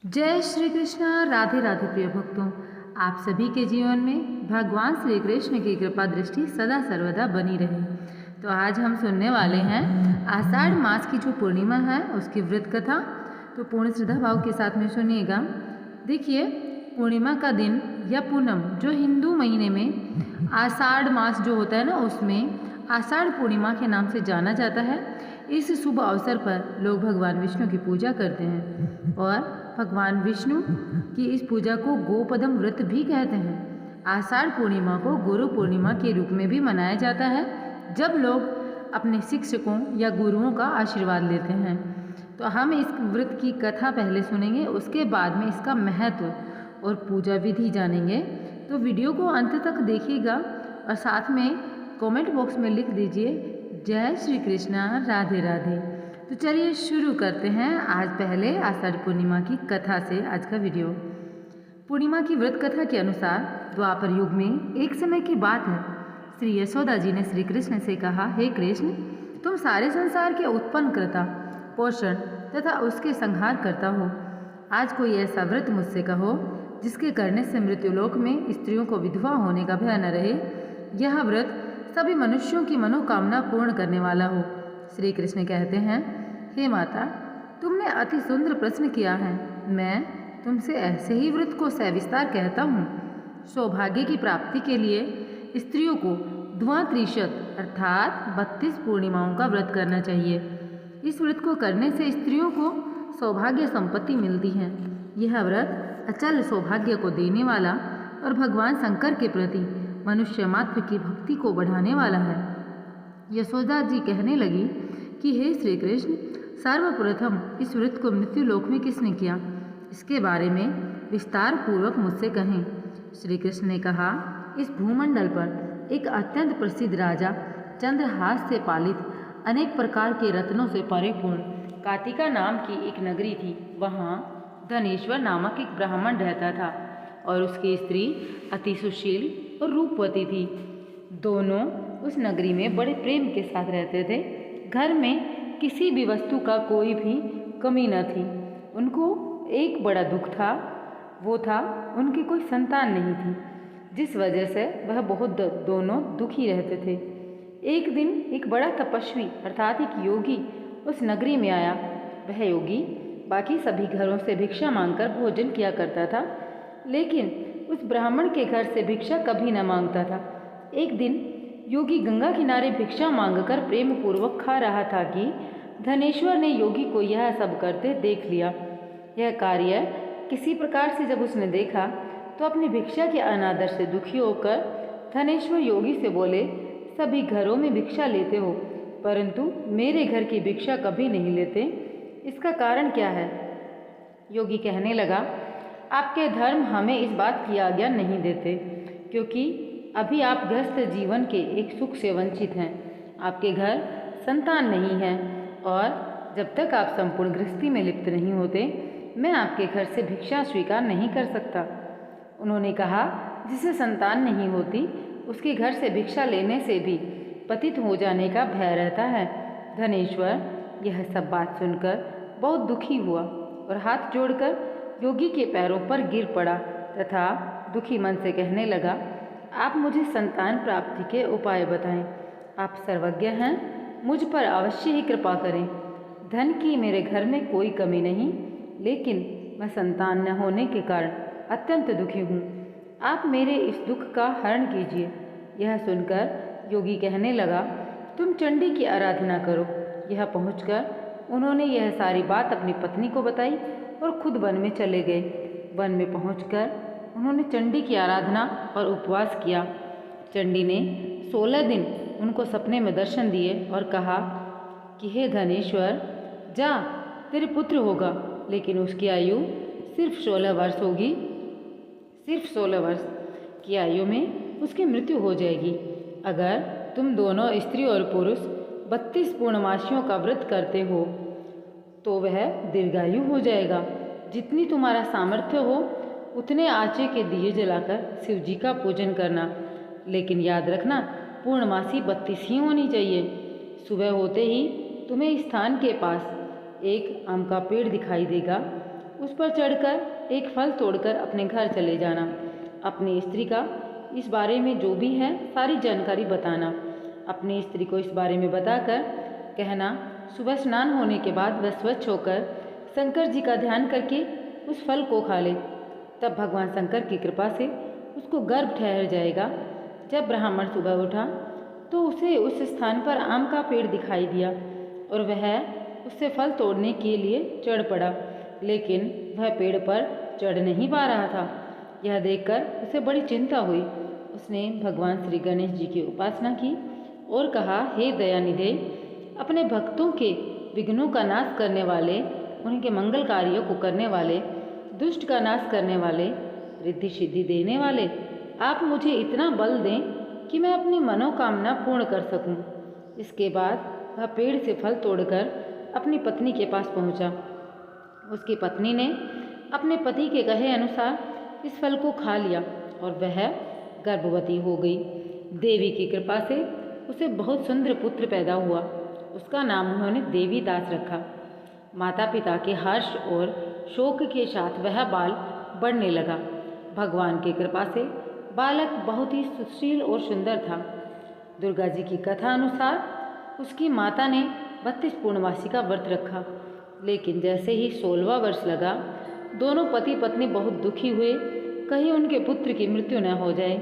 जय श्री कृष्ण। राधे राधे प्रिय भक्तों, आप सभी के जीवन में भगवान श्री कृष्ण की कृपा दृष्टि सदा सर्वदा बनी रहे। तो आज हम सुनने वाले हैं आषाढ़ मास की जो पूर्णिमा है उसकी व्रत कथा। तो पूर्ण श्रद्धा भाव के साथ में सुनिएगा। देखिए, पूर्णिमा का दिन या पूनम जो हिंदू महीने में आषाढ़ मास जो होता है ना, उसमें आषाढ़ पूर्णिमा के नाम से जाना जाता है। इस शुभ अवसर पर लोग भगवान विष्णु की पूजा करते हैं और भगवान विष्णु की इस पूजा को गोपदम व्रत भी कहते हैं। आषाढ़ पूर्णिमा को गुरु पूर्णिमा के रूप में भी मनाया जाता है, जब लोग अपने शिक्षकों या गुरुओं का आशीर्वाद लेते हैं। तो हम इस व्रत की कथा पहले सुनेंगे, उसके बाद में इसका महत्व और पूजा विधि जानेंगे। तो वीडियो को अंत तक देखिएगा और साथ में कमेंट बॉक्स में लिख दीजिए जय श्री कृष्ण, राधे राधे। तो चलिए शुरू करते हैं आज पहले आषाढ़ पूर्णिमा की कथा से आज का वीडियो। पूर्णिमा की व्रत कथा के अनुसार द्वापर युग में एक समय की बात है। श्री यशोदा जी ने श्री कृष्ण से कहा, हे कृष्ण, तुम सारे संसार के उत्पन्न करता, पोषण तथा उसके संहार करता हो। आज कोई ऐसा व्रत मुझसे कहो जिसके करने से मृत्युलोक में स्त्रियों को विधवा होने का भय न रहे। यह व्रत सभी मनुष्यों की मनोकामना पूर्ण करने वाला हो। श्री कृष्ण कहते हैं, हे माता, तुमने अति सुंदर प्रश्न किया है। मैं तुमसे ऐसे ही व्रत को सविस्तार कहता हूँ। सौभाग्य की प्राप्ति के लिए स्त्रियों को द्वात्रिशत अर्थात 32 पूर्णिमाओं का व्रत करना चाहिए। इस व्रत को करने से स्त्रियों को सौभाग्य संपत्ति मिलती है। यह व्रत अचल सौभाग्य को देने वाला और भगवान शंकर के प्रति मनुष्य मात्र की भक्ति को बढ़ाने वाला है। यशोदा जी कहने लगी कि हे श्री कृष्ण, सर्वप्रथम इस व्रत को मृत्युलोक में किसने किया, इसके बारे में विस्तार पूर्वक मुझसे कहें। श्री कृष्ण ने कहा, इस भूमंडल पर एक अत्यंत प्रसिद्ध राजा चंद्रहास से पालित अनेक प्रकार के रत्नों से परिपूर्ण कातिका नाम की एक नगरी थी। वहाँ धनेश्वर नामक एक ब्राह्मण रहता था और उसकी स्त्री अति सुशील और रूपवती थी। दोनों उस नगरी में बड़े प्रेम के साथ रहते थे। घर में किसी भी वस्तु का कोई भी कमी न थी। उनको एक बड़ा दुख था, वो था उनकी कोई संतान नहीं थी, जिस वजह से वह बहुत दोनों दुखी रहते थे। एक दिन एक बड़ा तपस्वी अर्थात एक योगी उस नगरी में आया। वह योगी बाकी सभी घरों से भिक्षा मांगकर भोजन किया करता था, लेकिन उस ब्राह्मण के घर से भिक्षा कभी न मांगता था। एक दिन योगी गंगा किनारे भिक्षा मांगकर प्रेम पूर्वक खा रहा था कि धनेश्वर ने योगी को यह सब करते देख लिया। यह कार्य किसी प्रकार से जब उसने देखा तो अपनी भिक्षा के अनादर से दुखी होकर धनेश्वर योगी से बोले, सभी घरों में भिक्षा लेते हो, परंतु मेरे घर की भिक्षा कभी नहीं लेते, इसका कारण क्या है? योगी कहने लगा, आपके धर्म हमें इस बात की आज्ञा नहीं देते, क्योंकि अभी आप गृहस्थ जीवन के एक सुख से वंचित हैं। आपके घर संतान नहीं है और जब तक आप संपूर्ण गृहस्थी में लिप्त नहीं होते, मैं आपके घर से भिक्षा स्वीकार नहीं कर सकता। उन्होंने कहा, जिसे संतान नहीं होती उसके घर से भिक्षा लेने से भी पतित हो जाने का भय रहता है। धनेश्वर यह सब बात सुनकर बहुत दुखी हुआ और हाथ जोड़कर योगी के पैरों पर गिर पड़ा तथा दुखी मन से कहने लगा, आप मुझे संतान प्राप्ति के उपाय बताएं। आप सर्वज्ञ हैं, मुझ पर अवश्य ही कृपा करें। धन की मेरे घर में कोई कमी नहीं, लेकिन मैं संतान न होने के कारण अत्यंत दुखी हूँ। आप मेरे इस दुख का हरण कीजिए। यह सुनकर योगी कहने लगा, तुम चंडी की आराधना करो। यह पहुँचकर उन्होंने यह सारी बात अपनी पत्नी को बताई और खुद वन में चले गए। वन में पहुंचकर उन्होंने चंडी की आराधना और उपवास किया। चंडी ने 16 दिन उनको सपने में दर्शन दिए और कहा कि हे धनेश्वर, जा, तेरे पुत्र होगा, लेकिन उसकी आयु सिर्फ 16 वर्ष होगी। सिर्फ 16 वर्ष की आयु में उसकी मृत्यु हो जाएगी। अगर तुम दोनों स्त्री और पुरुष 32 पूर्णमासियों का व्रत करते हो तो वह दीर्घायु हो जाएगा। जितनी तुम्हारा सामर्थ्य हो उतने आचे के दिए जलाकर शिव जी का पूजन करना, लेकिन याद रखना पूर्णमासी 32 ही होनी चाहिए। सुबह होते ही तुम्हें स्थान के पास एक आम का पेड़ दिखाई देगा। उस पर चढ़कर एक फल तोड़कर अपने घर चले जाना। अपनी स्त्री का इस बारे में जो भी है सारी जानकारी बताना। अपनी स्त्री को इस बारे में बताकर कहना, सुबह स्नान होने के बाद वह स्वच्छ होकर शंकर जी का ध्यान करके उस फल को खा ले। तब भगवान शंकर की कृपा से उसको गर्भ ठहर जाएगा। जब ब्राह्मण सुबह उठा तो उसे उस स्थान पर आम का पेड़ दिखाई दिया और वह उससे फल तोड़ने के लिए चढ़ पड़ा, लेकिन वह पेड़ पर चढ़ नहीं पा रहा था। यह देखकर उसे बड़ी चिंता हुई। उसने भगवान श्री गणेश जी की उपासना की और कहा, हे दयानिधे, अपने भक्तों के विघ्नों का नाश करने वाले, उनके मंगल कार्यों को करने वाले, दुष्ट का नाश करने वाले, रिद्धि सिद्धि देने वाले, आप मुझे इतना बल दें कि मैं अपनी मनोकामना पूर्ण कर सकूं। इसके बाद वह पेड़ से फल तोड़कर अपनी पत्नी के पास पहुंचा। उसकी पत्नी ने अपने पति के कहे अनुसार इस फल को खा लिया और वह गर्भवती हो गई। देवी की कृपा से उसे बहुत सुंदर पुत्र पैदा हुआ। उसका नाम उन्होंने देवी दास रखा। माता पिता के हर्ष और शोक के साथ वह बाल बढ़ने लगा। भगवान की कृपा से बालक बहुत ही सुशील और सुंदर था। दुर्गा जी की कथा अनुसार उसकी माता ने 32 पूर्णमासी का व्रत रखा, लेकिन जैसे ही 16वां वर्ष लगा, दोनों पति पत्नी बहुत दुखी हुए, कहीं उनके पुत्र की मृत्यु न हो जाए।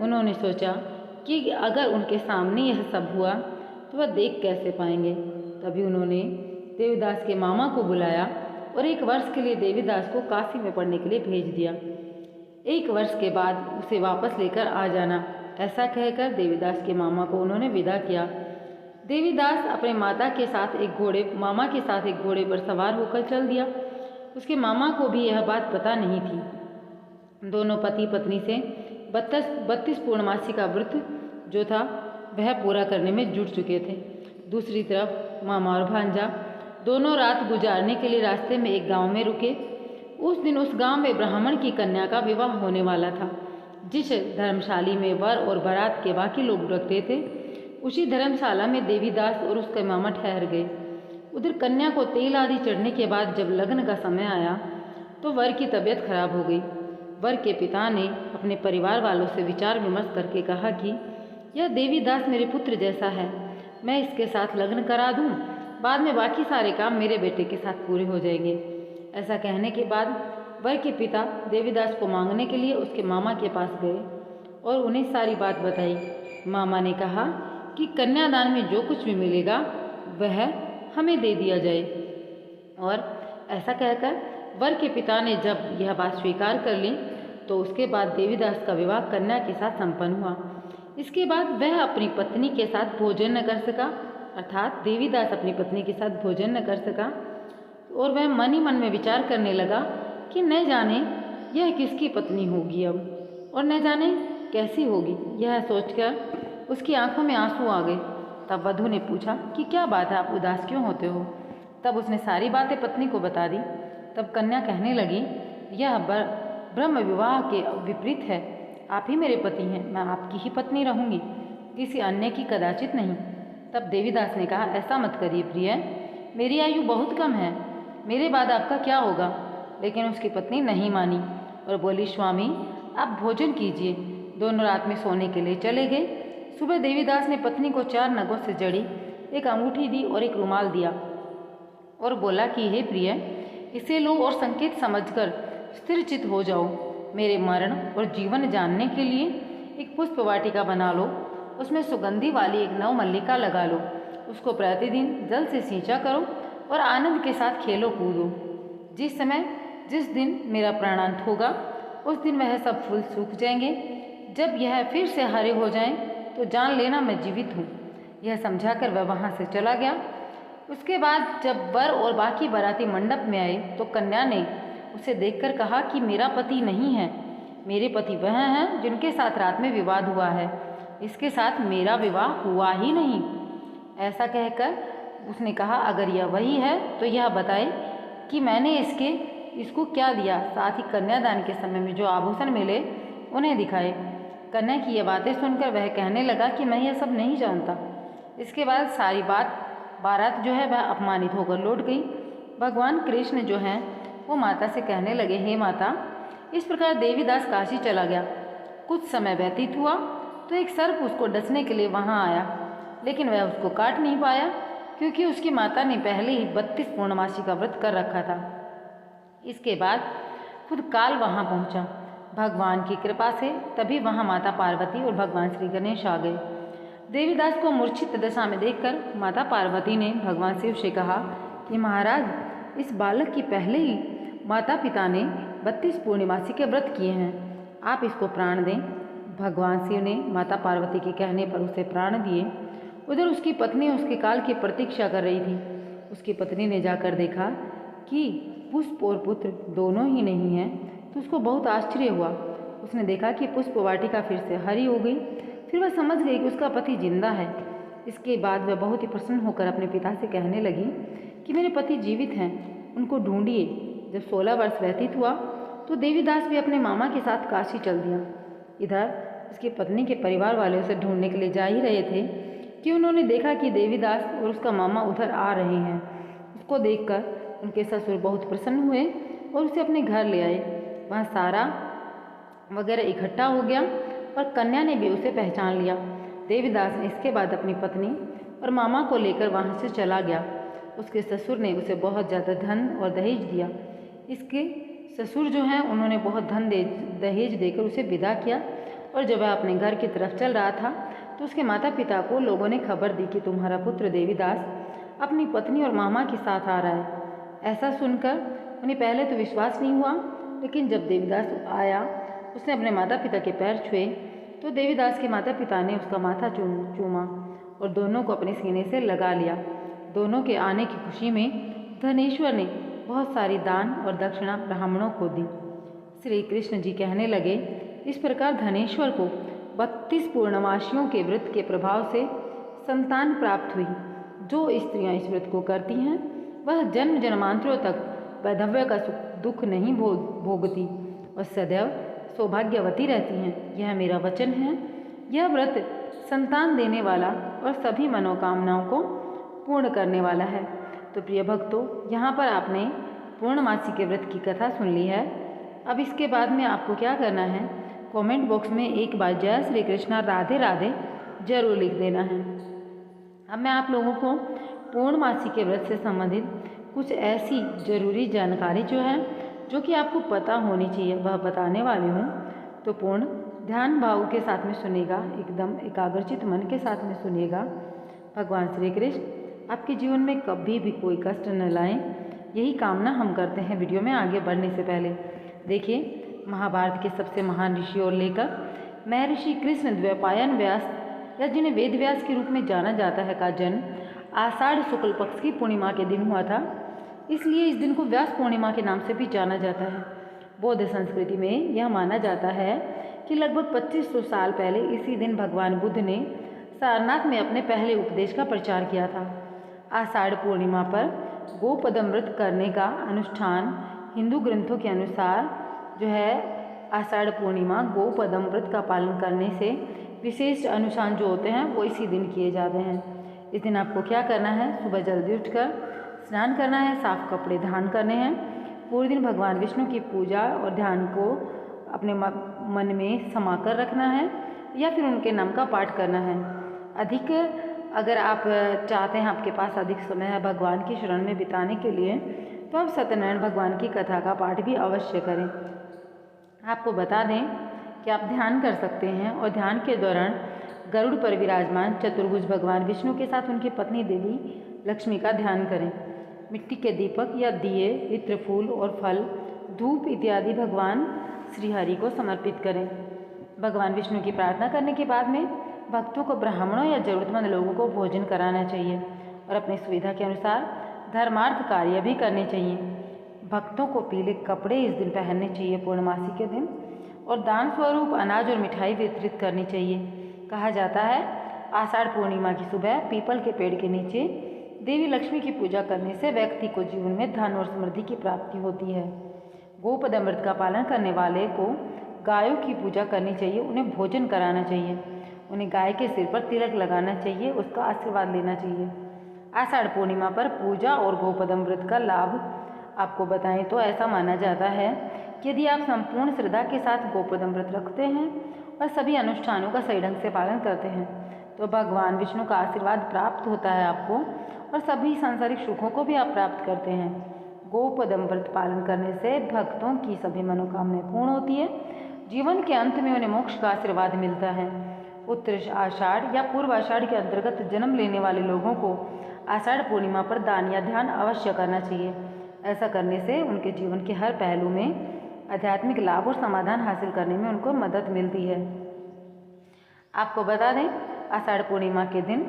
उन्होंने सोचा कि अगर उनके सामने यह सब हुआ तो वह देख कैसे पाएंगे। तभी उन्होंने देवीदास के मामा को बुलाया और 1 वर्ष के लिए देवीदास को काशी में पढ़ने के लिए भेज दिया। 1 वर्ष के बाद उसे वापस लेकर आ जाना, ऐसा कहकर देवीदास के मामा को उन्होंने विदा किया। देवीदास अपने मामा के साथ एक घोड़े पर सवार होकर चल दिया। उसके मामा को भी यह बात पता नहीं थी। दोनों पति पत्नी से 32 पूर्णमासी का व्रत जो था वह पूरा करने में जुट चुके थे। दूसरी तरफ मामा और भांजा दोनों रात गुजारने के लिए रास्ते में एक गांव में रुके। उस दिन उस गांव में ब्राह्मण की कन्या का विवाह होने वाला था। जिस धर्मशाली में वर और बारात के बाकी लोग रखते थे, उसी धर्मशाला में देवीदास और उसके मामा ठहर गए। उधर कन्या को तेल आदि चढ़ने के बाद जब लगन का समय आया तो वर की तबीयत खराब हो गई। वर के पिता ने अपने परिवार वालों से विचार विमर्श करके कहा कि यह देवीदास मेरे पुत्र जैसा है, मैं इसके साथ लगन करा दूं, बाद में बाकी सारे काम मेरे बेटे के साथ पूरे हो जाएंगे। ऐसा कहने के बाद वर के पिता देवीदास को मांगने के लिए उसके मामा के पास गए और उन्हें सारी बात बताई। मामा ने कहा कि कन्यादान में जो कुछ भी मिलेगा वह हमें दे दिया जाए। और ऐसा कहकर वर के पिता ने जब यह बात स्वीकार कर ली तो उसके बाद देवीदास का विवाह कन्या के साथ संपन्न हुआ। इसके बाद वह अपनी पत्नी के साथ भोजन न कर सका, अर्थात देवीदास अपनी पत्नी के साथ भोजन न कर सका और वह मन ही मन में विचार करने लगा कि न जाने यह किसकी पत्नी होगी अब और न जाने कैसी होगी। यह सोचकर उसकी आंखों में आंसू आ गए। तब वधू ने पूछा कि क्या बात है, आप उदास क्यों होते हो। तब उसने सारी बातें पत्नी को बता दी। तब कन्या कहने लगी, यह ब्रह्म विवाह के विपरीत है। आप ही मेरे पति हैं, मैं आपकी ही पत्नी रहूंगी, किसी अन्य की कदाचित नहीं। तब देवीदास ने कहा, ऐसा मत करिए प्रिय, मेरी आयु बहुत कम है, मेरे बाद आपका क्या होगा। लेकिन उसकी पत्नी नहीं मानी और बोली, स्वामी आप भोजन कीजिए। दोनों रात में सोने के लिए चले गए। सुबह देवीदास ने पत्नी को 4 नगों से जड़ी एक अंगूठी दी और एक रुमाल दिया और बोला कि हे प्रिय, इसे लो और संकेत समझकर स्थिरचित हो जाओ। मेरे मरण और जीवन जानने के लिए एक पुष्प वाटिका बना लो, उसमें सुगंधी वाली एक नवमल्लिका लगा लो, उसको प्रतिदिन जल से सींचा करो और आनंद के साथ खेलो कूदो। जिस दिन मेरा प्राणांत होगा उस दिन वह सब फूल सूख जाएंगे। जब यह फिर से हरे हो जाएं तो जान लेना मैं जीवित हूँ। यह समझाकर वह वहाँ से चला गया। उसके बाद जब वर और बाकी बाराती मंडप में आए तो कन्या ने उसे देखकर कहा कि मेरा पति नहीं है, मेरे पति वह हैं जिनके साथ रात में विवाद हुआ है, इसके साथ मेरा विवाह हुआ ही नहीं। ऐसा कहकर उसने कहा, अगर यह वही है तो यह बताए कि मैंने इसको क्या दिया, साथ ही कन्यादान के समय में जो आभूषण मिले उन्हें दिखाए। कन्या की यह बातें सुनकर वह कहने लगा कि मैं यह सब नहीं जानता। इसके बाद सारी बारात जो है वह अपमानित होकर लौट गई। भगवान कृष्ण जो हैं वो माता से कहने लगे, हे माता, इस प्रकार देवीदास काशी चला गया। कुछ समय व्यतीत हुआ तो एक सर्प उसको डसने के लिए वहाँ आया, लेकिन वह उसको काट नहीं पाया, क्योंकि उसकी माता ने पहले ही 32 पूर्णमासी का व्रत कर रखा था। इसके बाद खुद काल वहाँ पहुँचा। भगवान की कृपा से तभी वहाँ माता पार्वती और भगवान श्री गणेश आ गए। देवीदास को मूर्छित दशा में देखकर माता पार्वती ने भगवान शिव से कहा कि महाराज, इस बालक की पहले ही माता पिता ने 32 पूर्णिमासी के व्रत किए हैं, आप इसको प्राण दें। भगवान शिव ने माता पार्वती के कहने पर उसे प्राण दिए। उधर उसकी पत्नी उसके काल की प्रतीक्षा कर रही थी। उसकी पत्नी ने जाकर देखा कि पुष्प और पुत्र दोनों ही नहीं हैं, तो उसको बहुत आश्चर्य हुआ। उसने देखा कि पुष्प वाटिका फिर से हरी हो गई। फिर वह समझ गई कि उसका पति जिंदा है। इसके बाद वह बहुत ही प्रसन्न होकर अपने पिता से कहने लगी कि मेरे पति जीवित हैं, उनको ढूंढिए। जब 16 वर्ष व्यतीत हुआ तो देवीदास भी अपने मामा के साथ काशी चल दिया। इधर उसकी पत्नी के परिवार वाले उसे ढूंढने के लिए जा ही रहे थे कि उन्होंने देखा कि देवीदास और उसका मामा उधर आ रहे हैं। उसको देखकर उनके ससुर बहुत प्रसन्न हुए और उसे अपने घर ले आए। वहाँ सारा वगैरह इकट्ठा हो गया और कन्या ने भी उसे पहचान लिया। देवीदास ने इसके बाद अपनी पत्नी और मामा को लेकर वहाँ से चला गया। उसके ससुर ने उसे बहुत ज़्यादा धन और दहेज दिया। इसके ससुर जो हैं उन्होंने बहुत दहेज देकर उसे विदा किया। और जब वह अपने घर की तरफ चल रहा था तो उसके माता पिता को लोगों ने खबर दी कि तुम्हारा पुत्र देवीदास अपनी पत्नी और मामा के साथ आ रहा है। ऐसा सुनकर उन्हें पहले तो विश्वास नहीं हुआ, लेकिन जब देवीदास आया, उसने अपने माता पिता के पैर छुए तो देवीदास के माता पिता ने उसका माथा चूमा और दोनों को अपने सीने से लगा लिया। दोनों के आने की खुशी में धनेश्वर ने बहुत सारी दान और दक्षिणा ब्राह्मणों को दी। श्री कृष्ण जी कहने लगे, इस प्रकार धनेश्वर को 32 पूर्णमासियों के व्रत के प्रभाव से संतान प्राप्त हुई। जो स्त्रियां इस व्रत को करती हैं वह जन्म जन्मांतरों तक वैधव्य का दुख नहीं भोगती और सदैव सौभाग्यवती रहती हैं। यह मेरा वचन है। यह व्रत संतान देने वाला और सभी मनोकामनाओं को पूर्ण करने वाला है। तो प्रिय भक्तों, यहाँ पर आपने पूर्णमासी के व्रत की कथा सुन ली है। अब इसके बाद में आपको क्या करना है, कमेंट बॉक्स में एक बार जय श्री कृष्णा राधे राधे जरूर लिख देना है। अब मैं आप लोगों को पूर्णमासी के व्रत से संबंधित कुछ ऐसी ज़रूरी जानकारी जो कि आपको पता होनी चाहिए वह बताने वाली हूँ। तो पूर्ण ध्यान भाव के साथ में सुनिएगा, एकदम एकाग्रचित मन के साथ में सुनिएगा। भगवान श्री कृष्ण आपके जीवन में कभी भी कोई कष्ट न लाएं, यही कामना हम करते हैं। वीडियो में आगे बढ़ने से पहले देखिए, महाभारत के सबसे महान ऋषि और लेखक महर्षि कृष्ण द्वैपायन व्यास या जिन्हें वेद व्यास के रूप में जाना जाता है का जन्म आषाढ़ शुक्ल पक्ष की पूर्णिमा के दिन हुआ था। इसलिए इस दिन को व्यास पूर्णिमा के नाम से भी जाना जाता है। बौद्ध संस्कृति में यह माना जाता है कि लगभग 2500 साल पहले इसी दिन भगवान बुद्ध ने सारनाथ में अपने पहले उपदेश का प्रचार किया था। आषाढ़ पूर्णिमा पर गोपदम व्रत करने का अनुष्ठान हिंदू ग्रंथों के अनुसार जो है आषाढ़ पूर्णिमा गोपदम व्रत का पालन करने से विशेष अनुष्ठान जो होते हैं वो इसी दिन किए जाते हैं। इस दिन आपको क्या करना है, सुबह जल्दी उठकर स्नान करना है, साफ कपड़े धारण करने हैं। पूरे दिन भगवान विष्णु की पूजा और ध्यान को अपने मन में समाकर रखना है या फिर उनके नाम का पाठ करना है। अधिक अगर आप चाहते हैं, आपके पास अधिक समय है भगवान की शरण में बिताने के लिए, तो आप सत्यनारायण भगवान की कथा का पाठ भी अवश्य करें। आपको बता दें कि आप ध्यान कर सकते हैं और ध्यान के दौरान गरुड़ पर विराजमान चतुर्भुज भगवान विष्णु के साथ उनकी पत्नी देवी लक्ष्मी का ध्यान करें। मिट्टी के दीपक या दिए, इत्र, फूल और फल, धूप इत्यादि भगवान श्रीहरि को समर्पित करें। भगवान विष्णु की प्रार्थना करने के बाद में भक्तों को ब्राह्मणों या जरूरतमंद लोगों को भोजन कराना चाहिए और अपनी सुविधा के अनुसार धर्मार्थ कार्य भी करने चाहिए। भक्तों को पीले कपड़े इस दिन पहनने चाहिए पूर्णमासी के दिन, और दान स्वरूप अनाज और मिठाई वितरित करनी चाहिए। कहा जाता है आषाढ़ पूर्णिमा की सुबह पीपल के पेड़ के नीचे देवी लक्ष्मी की पूजा करने से व्यक्ति को जीवन में धन और समृद्धि की प्राप्ति होती है। गोपद व्रत का पालन करने वाले को गायों की पूजा करनी चाहिए, उन्हें भोजन कराना चाहिए, उन्हें गाय के सिर पर तिलक लगाना चाहिए, उसका आशीर्वाद लेना चाहिए। आषाढ़ पूर्णिमा पर पूजा और गोपदम व्रत का लाभ आपको बताएं तो ऐसा माना जाता है कि यदि आप संपूर्ण श्रद्धा के साथ गोवर्धन व्रत रखते हैं और सभी अनुष्ठानों का सही ढंग से पालन करते हैं तो भगवान विष्णु का आशीर्वाद प्राप्त होता है आपको और सभी सांसारिक सुखों को भी आप प्राप्त करते हैं। गोवर्धन व्रत पालन करने से भक्तों की सभी मनोकामनाएं पूर्ण होती है। जीवन के अंत में उन्हें मोक्ष का आशीर्वाद मिलता है। उत्तर आषाढ़ या पूर्व आषाढ़ के अंतर्गत जन्म लेने वाले लोगों को आषाढ़ पूर्णिमा पर दान या ध्यान अवश्य करना चाहिए। ऐसा करने से उनके जीवन के हर पहलू में आध्यात्मिक लाभ और समाधान हासिल करने में उनको मदद मिलती है। आपको बता दें, आषाढ़ पूर्णिमा के दिन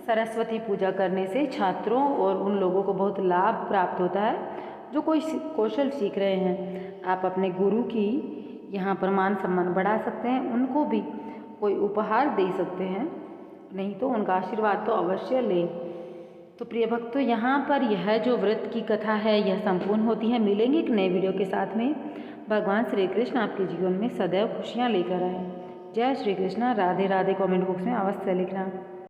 सरस्वती पूजा करने से छात्रों और उन लोगों को बहुत लाभ प्राप्त होता है जो कोई कौशल सीख रहे हैं। आप अपने गुरु की यहाँ पर मान सम्मान बढ़ा सकते हैं, उनको भी कोई उपहार दे सकते हैं, नहीं तो उनका आशीर्वाद तो अवश्य लें। तो प्रिय भक्तों, यहाँ पर यह जो व्रत की कथा है यह संपूर्ण होती है। मिलेंगे एक नए वीडियो के साथ में। भगवान श्री कृष्ण आपके जीवन में सदैव खुशियाँ लेकर आए। जय श्री कृष्ण। राधे राधे। कमेंट बॉक्स में अवश्य लिखना।